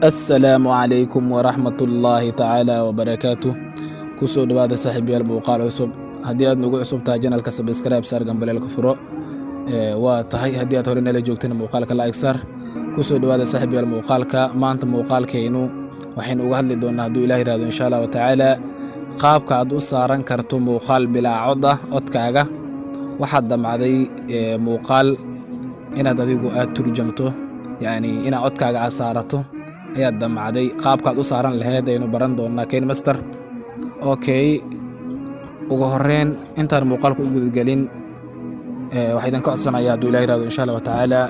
السلام عليكم ورحمة الله تعالى وبركاته. كسو دبادة صاحبي الموقع عصب هدي أد نقول عصب تاجنا الكسبسكرايب صار جنب الكفرة وتحي هدي أتورينا اللي جوكتين الموقع لايك صار كسو دبادة صاحبي الموقع ما أنت موقع كينو وحين وهل دونا دو إلهي رادو إن شاء الله وتعالى قاب كعدو صارن كرتو موقع بلا عضة أتكاجا واحد دم عدي موقع إن تديجو ترجمته يعني إن أتكاجا عصارته ayaa damacday qaabkaad u saaran lahayd aynu baran doonaa KineMaster. Okay, ugu horeen intaan muuqaalku u gudgalin waxaan ka codsanayaa haduu Ilaahay raado insha Allah ta'ala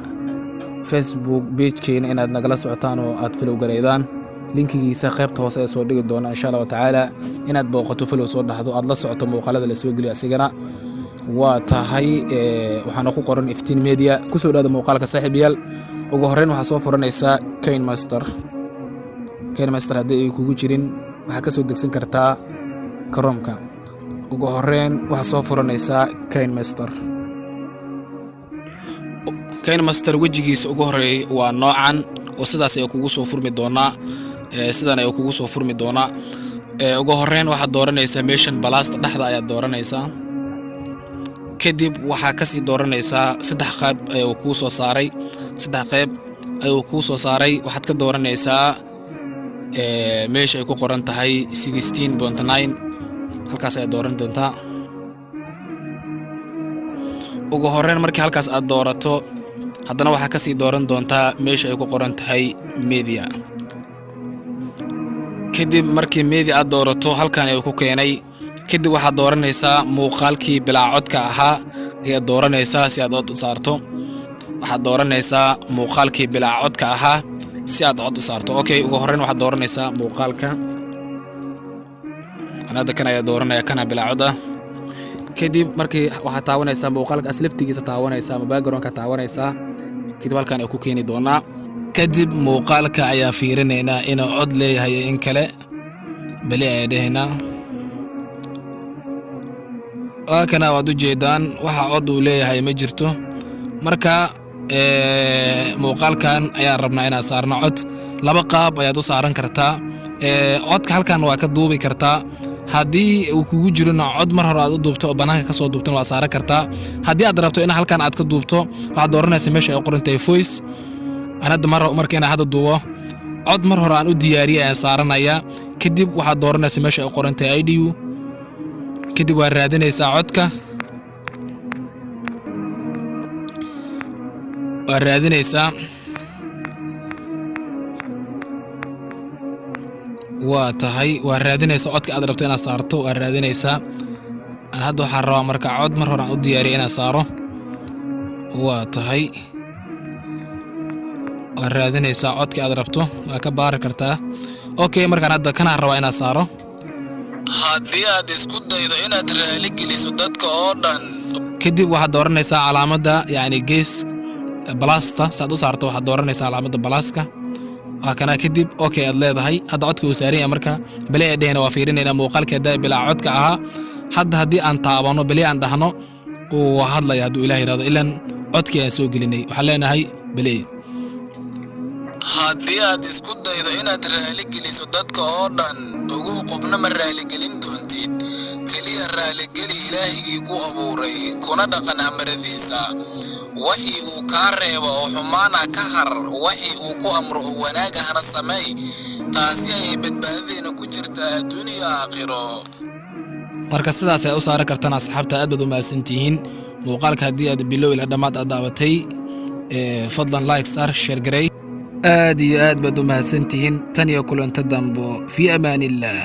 Facebook page-keena inaad nagala socotaan oo aad follow gareydaan linkigiisa qaybta hoose ee soo dhigi doona insha Allah ta'ala inaad booqato follow soo dhaxdo aad la socoto muuqaalada la soo geliyo asigana waa tahay waxaan ku qoran iftiin media ku soo dhaada muuqaalka saaxiibayaal. ugu horeen waxa soo furanaysaa KineMaster hadii ay kugu jirin waxa ka soo degsan kartaa Chrome-ka. ugu horeen waxa soo furanaysaa KineMaster wajigiisa ugu horeey waa noocan oo sidaas ay kugu soo furmi doona sidan ay kugu soo furmi doona. ugu horeen waxa dooranaysaa meeshan balasta dhaxda ayaa dooranaysaa kadib waxa ka sii dooranaysaa saddex qayb ayuu ku soo saaray waxaad ka dooranaysaa meesha ay ku qoran tahay 16.9 halkaas ay dooran doontaa. ugu horeen markii halkaas aad doorato haddana waxa ka sii dooran doontaa meesha ay ku qoran tahay media. kadib markii media aad doorato halkan ay ku keenay kadib waxa dooranaysaa muuqaalkii bilaa codka ahaa ayaa dooranaysaa si aad cod u saarto. waxa dooranaysaa muuqaalkii bilaa codka ahaa si aad cod u saarto. Okay, ugu horeen waxa dooranaysaa muuqaalka anada kana ayaa dooranaya kana bilaa cod ah. kadib markii waxa taawanaysaa muuqaalka asliftigiisa taawanaysaa ama background-ka taawanaysaa kadib halkan ay ku keeni doonaa. kadib muuqaalka ayaa fiirinaynaa inuu cod leeyahay in kale bali ay dhahaynaa kana waad u jeedaan waxa cod uu leeyahay ma jirto. marka muuqaalkan ayaa rabnaa inaan saarno cod laba qaab ayaad u saaran kartaa. codka halkan waa ka duubi kartaa haddii uu kugu jiro cod mar hore aad u duubto oo banaanka ka soo duubtan waa saaran kartaa. haddii aad rabto in halkan aad ka duubto waxaad dooranaysaa meesha ay qoran tahay voice. anada marka inaan hadda duubo cod mar hore aan u diyaariyay aan saaranaya kadib waxaad dooranaysaa meesha ay qoran tahay IDU kadib waa raadinaysaa codka waa raadinaysaa codka aad rabto inaad saarto waa raadinaysaa. hadda waxaan rabaa marka cod mar hore aan u diyaariyay inaan saaro waa raadinaysaa codka aad rabto waa ka baari kartaa. okay, markaan hadda kana rabaa inaan saaro. haddii aad isku daydo inaad raali geliso dadka oo dhan kadib waxaad dooranaysaa calaamadda yani gees balasta saad u saarto waxaad dooranaysaa calaamadda balaska waa kana kadib okay aad leedahay. hadda codka uu saaran yahay marka bali ay dhahayna waa fiirinaynaa muuqaalka hadda bilaa codka ahaa. hadda haddii aan taabano bali aan dhahno uu hadlaya hadduu Ilaahay raado ilaan codkii aan soo gelinay waxaan leenahay bali. haddii aad isku daydo inaad raali geliso dadka oo dhan ugu qofna ma raali gelin doontid kaliya raali geli Ilaahigii ku abuuray kuna dhaqan amaradiisa. wixii uu ka reebo oo xumaana ka har wixii uu ku amro wanaag ahna sameey taasi ay badbaadina ku jirtaa adduunyo aakhiro. marka sidaas ay u saaran kartaan asxaabta aad baad u maasantihiin muuqaalka haddii aad bilow ila dhamaad aad daabatay fadlan like sar share garay aad iyo aad baad u maasantihiin tan iyo kulanta dambo fi amaanillah.